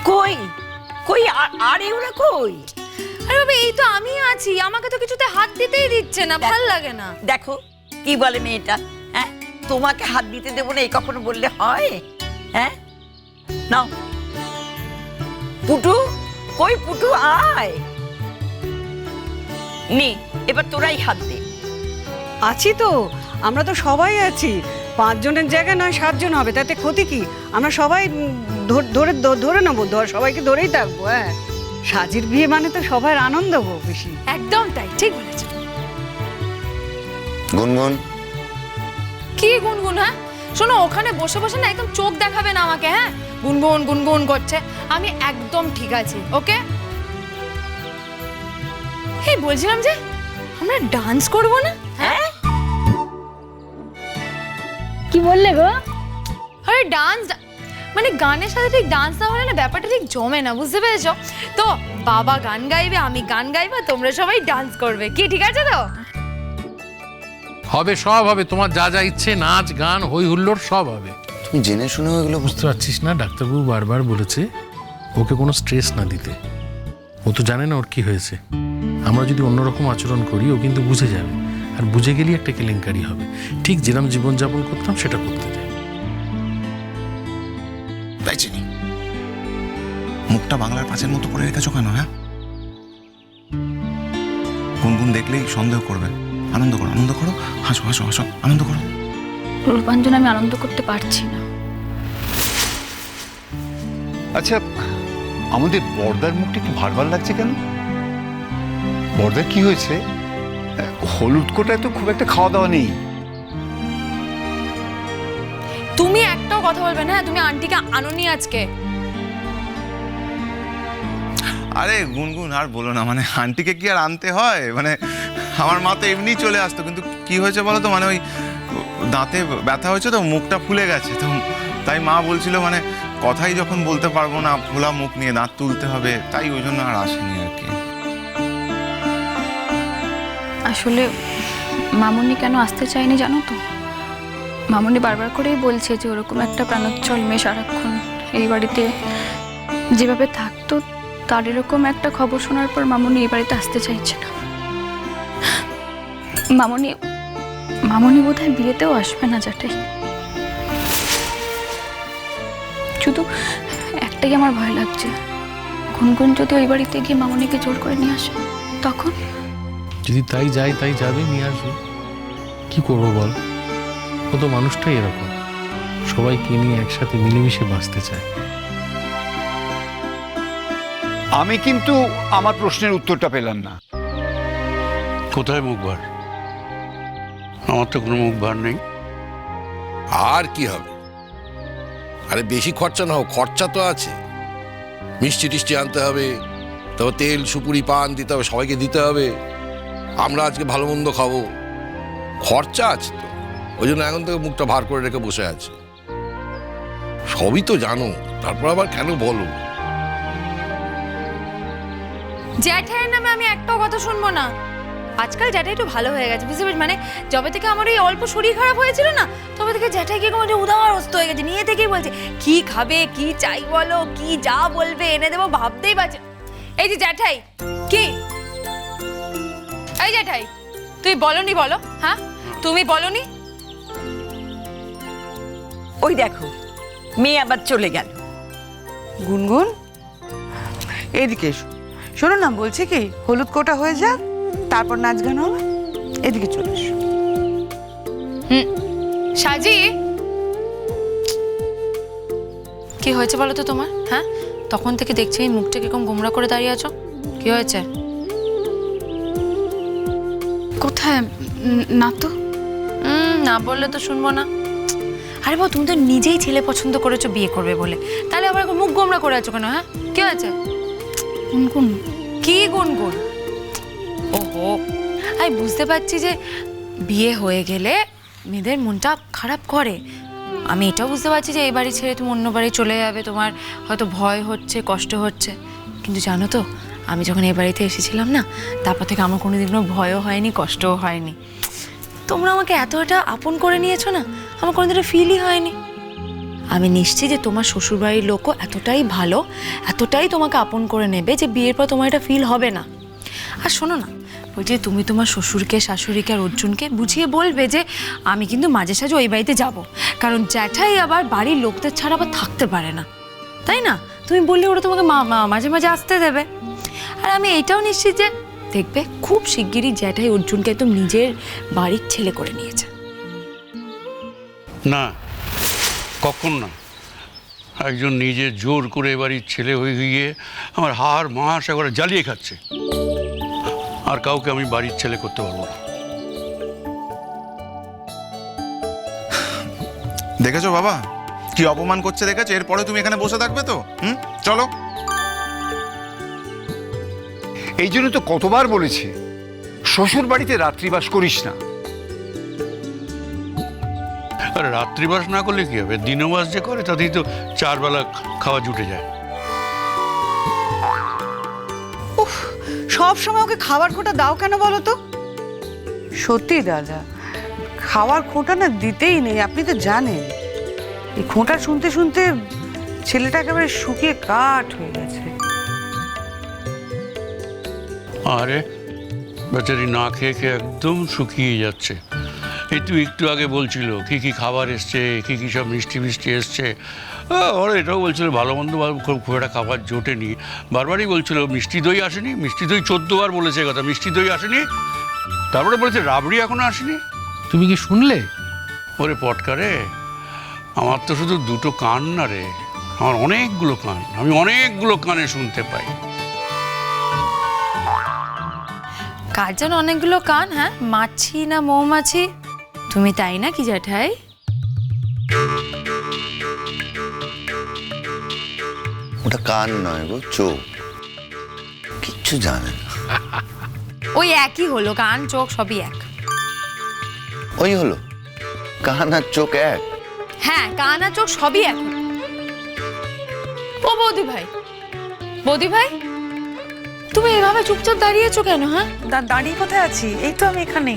কই কই আর এগুলো কই? আরে বাবা, এই তো আমি আছি, আমাকে তো কিছুতে হাত দিতেই দিচ্ছে না, ভাল লাগে না। দেখো কি বলে মেয়েটা, হ্যাঁ তোমাকে হাত দিতে দেবো না এই কখনো বললে হয়? হ্যাঁ নাও পুটু, কই পুটু আয় নে, এবার তোরাই হাত দে। আছি তো, আমরা তো সবাই আছি। 5 জনের জায়গায় নয় 7 জন হবে, তাতে ক্ষতি কি? আমরা সবাই ধরে নেবো, সবাইকে ধরেই থাকবো। হ্যাঁ, সাজির বিয়ে মানে তো সবার আনন্দ হোক বেশি। একদম তাই, ঠিক বলেছ। গুনগুন, কি গুনগুন? হ্যাঁ শোনো, ওখানে বসে বসে না একদম চোখ দেখাবে না আমাকে। হ্যাঁ, গুনগুন গুনগুন করছে, আমি একদম ঠিক আছি। ওকে, এই বলছিলাম যে আমরা ডান্স করব না? হ্যাঁ কি বললে গো? আরে ডান্স মানে গানের সাথে ঠিক ডান্স না হলে না ব্যাপারটা ঠিক জমে না, বুঝতে পেরেছো তো? বাবা গান গাইবে, আমি গান গাইবো, তোমরা সবাই ডান্স করবে, কি ঠিক আছে তো? হবে, সব হবে, তোমার যা যা ইচ্ছে, নাচ গান হই হুল্লোড় সব হবে। তুমি জেনে শুনেও এগুলো বুঝতে পারছিস না? ডাক্তারবাবু বারবার বলেছে ওকে কোনো স্ট্রেস না দিতে। ও তো জানে না ওর কি হয়েছে। আমরা যদি অন্যরকম আচরণ করি ও কিন্তু বুঝে যাবে, আর বুঝে গেলেই একটা কেলেঙ্কারি হবে। ঠিক যেরকম জীবনযাপন করতাম সেটা করতে দে। তাই চিনি, মুখটা বাংলার পাঁচের মতো করে রেখেছো কেন? হ্যাঁ, গুনগুন দেখলেই সন্দেহ করবে। আনন্দ করো, আনন্দ করো, হাসো হাসো হাসো, আনন্দ করো। রূপাঞ্জন, আমি আনন্দ করতে পারছি না। আচ্ছা, আমাদের বর্দার মুখটা একটু ভার ভার লাগছে কেন? বর্দার কি হয়েছে? হলুদ কোটায় তো খুব একটা খাওয়া দাওয়া নেই। তুমি একটাও কথা বলবে না। হ্যাঁ, তুমি আন্টিকে আনোনি আজকে? আরে গুনগুন আর বলো না, মানে আন্টিকে কি আর আনতে হয়? মানে আমার মা তো এমনি চলে আসতো, কিন্তু কি হয়েছে বলো তো, মানে ওই দাঁতে ব্যথা হয়েছে তো, মুখটা ফুলে গেছে তো, তাই মা বলছিল মানে কথাই যখন বলতে পারবো না, ফোলা মুখ নিয়ে দাঁত তুলতে হবে, তাই ওই জন্য আর আসেনি আর কি। আসলে মামুনি কেন আসতে চায়নি জানো তো? মামুনি বারবার করেই বলছে যে ওরকম একটা প্রাণোচ্ছল মেয়ে সারাক্ষণ এই বাড়িতে যেভাবে থাকতো, তার এরকম একটা খবর শোনার পর মামুনি এই বাড়িতে আসতে চাইছে না। মামুনি বোধহয় বিয়েতেও আসবে না জ্যাঠাই। শুধু একটাই আমার ভয় লাগছে, গুনগুন যদি ওই বাড়িতে গিয়ে মামুনিকে জোর করে নিয়ে আসে, তখন? যদি তাই যাই, তাই যাবে, নিয়ে আসবে। কি করবো বল? ও তো মানুষটাই এরকম, সবাইকে নিয়ে একসাথে মিলেমিশে বাঁচতে চায়। আমি কিন্তু আমার প্রশ্নের উত্তরটা পেলাম না। কোথায় মুখ ভার? আমার তো কোনো মুখ ভার নেই। আর কি হবে? আরে বেশি খরচা না হোক, খরচা তো আছে। মিষ্টি টিষ্টি আনতে হবে, তারপর তেল সুপুরি পান দিতে হবে, সবাইকে দিতে হবে। আমরা আজকে ভালো মন্দ খাবো, খরচা আছে তো। ওই জন্য এখন থেকে মুখটা ভার করে রেখে বসে আছে। সবই তো জানো, তারপর আবার কেন বলো? জ্যাঠাইয়ের নামে আমি একটাও কথা শুনবো না। আজকাল জ্যাঠাই একটু ভালো হয়ে গেছে, বুঝতে পারছি? মানে যবে থেকে আমার এই অল্প শরীর খারাপ হয়েছিল না, তবে থেকে জ্যাঠাই কি কোনো উদারস্থ হয়ে গেছে। নিয়ে থেকেই বলছে কি খাবে, কি চাই বলো, কি যা বলবে এনে দেবো, ভাবতেই পারছে। এই যে জ্যাঠাই, কি এই জ্যাঠাই, তুই বলনি? বলো, হ্যাঁ তুমি বলনি? ওই দেখো মেয়ে আবার চলে গেল। গুনগুন, এদিকে এসো। শোনো না, বলছি কি, হলুদ কোটা হয়ে যাক, তারপর নাচ গান হবে। এদিকে চলে এসো। সাজি, কি হয়েছে বলো তো তোমার? হ্যাঁ, তখন থেকে দেখছি এই মুখটা কিরকম গোমরা করে দাঁড়িয়ে আছো, কি হয়েছে? কোথায়? না তো। না বললে তো শুনবো না। আরে বাবা, তুমি তো নিজেই ছেলে পছন্দ করেছো বিয়ে করবে বলে, তাহলে আবার এখন মুখ গোমরা করে আছো কেন? হ্যাঁ, কি হয়েছে? গুনগুন, কি গুনগুন? ওহো, আমি বুঝতে পারছি যে বিয়ে হয়ে গেলে মেয়েদের মনটা খারাপ করে। আমি এটাও বুঝতে পারছি যে এই বাড়ি ছেড়ে তুমি অন্য বাড়ি চলে যাবে, তোমার হয়তো ভয় হচ্ছে, কষ্ট হচ্ছে। কিন্তু জানো তো, আমি যখন এই বাড়িতে এসেছিলাম না, তারপর থেকে আমার কোনোদিনও ভয়ও হয়নি, কষ্টও হয়নি। তোমরা আমাকে এতটা আপন করে নিয়েছো না, আমার কোনোদিনও ফিলই হয়নি। আমি নিশ্চিত যে তোমার শ্বশুরবাড়ির লোকও এতটাই ভালো, এতটাই তোমাকে আপন করে নেবে যে বিয়ের পর তোমার এটা ফিল হবে না। আর শোনো না, বলছি তুমি তোমার শ্বশুরকে, শাশুড়িকে আর অর্জুনকে বুঝিয়ে বলবে যে আমি কিন্তু মাঝে সাঝে ওই বাড়িতে যাব, কারণ জ্যাঠাই আবার বাড়ির লোকদের ছাড়া আবার থাকতে পারে না, তাই না? তুমি বললে ওরা তোমাকে মাঝে মাঝে আসতে দেবে। আর আমি এইটাও নিশ্চিত যে দেখবে খুব শিগগিরই জ্যাঠাই অর্জুনকে একদম নিজের বাড়ির ছেলে করে নিয়েছে। না, কখন না। একজন নিজে জোর করে বাড়ির ছেলে হয়ে গিয়ে আমার হাড় মাস একবারে জ্বালিয়ে খাচ্ছে, আর কাউকে আমি বাড়ির ছেলে করতে পারবো না। দেখেছো বাবা কি অপমান করছে, দেখেছো? এরপরে তুমি এখানে বসে থাকবে তো? চলো। এই জন্য তো কতবার বলেছি শ্বশুর বাড়িতে রাত্রিবাস করিস না। আর রাত্রিবাস না করলে কি হবে? দিনবাস যে করে তাতেই তো 4 বেলা খাওয়া জুটে যায়। উফ, সব সময় ওকে খাবার খোটা দাও কেন বলো তো? সত্যি দাদা, খাওয়ার খোঁটা না দিতেই নেই, আপনি তো জানেন। এই খোঁটা শুনতে শুনতে ছেলেটা একেবারে শুকিয়ে কাঠ হয়ে গেছে। আরে বেচারি না খেয়ে খেয়ে একদম শুকিয়ে যাচ্ছে। এই তুই একটু আগে বলছিল কি কি খাবার এসছে, কি কি সব মিষ্টি মিষ্টি এসছে। ওরা এটাও বলছিল ভালো মন্দ খুব একটা খাবার জোটেনি। বারবারই বলছিল মিষ্টি দই আসেনি, মিষ্টি দই 14 বার বলেছে কথা, মিষ্টি দই আসেনি। তারপরে বলেছে রাবড়ি এখনো আসেনি। তুমি কি শুনলে? ওরে পটকারে, আমার তো শুধু 2টো কান না রে, আমার অনেকগুলো কান, আমি অনেকগুলো কানে শুনতে পাই। কার যেন অনেকগুলো কান? হ্যাঁ, মাছি না মৌমাছি? তুমি তাই না কি জ্যাঠাই? ওটা কান নয় গো, চোখ। কিচ্ছু জানে না। ওই একই হলো, কান চোখ সবই এক। ওই হলো, কান আর চোখ এক। হ্যাঁ, কান আর চোখ সবই এক। ও বৌদি ভাই, বৌদি ভাই, তুমি এভাবে চুপচাপ দাঁড়িয়েছো কেন? হ্যাঁ, দাঁড়িয়ে কোথায় আছি? এই তো আমি এখানে।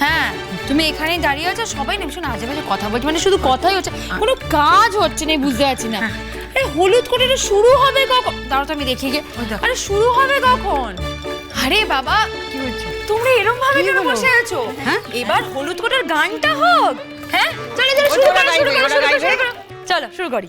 হ্যাঁ, তুমি এখানেই দাঁড়িয়ে আছো, সবাই না ভীষণ আজে বাজে কথা বলছে, মানে শুধু কথাই হচ্ছে, কোনো কাজ হচ্ছে না, বুঝতে পারছি না। আরে হলুদ করে এটা শুরু হবে কখন? দাঁড়াও তো আমি দেখি গে। আরে শুরু হবে কখন? আরে বাবা, কি হচ্ছে? তোমরা এরকম ভাবে কেন বসে আছো? হ্যাঁ, এবার হলুদ কোটের গানটা হোক। হ্যাঁ, চলো চলো শুরু করো, শুরু করো, শুরু করো। চলো শুরু করি।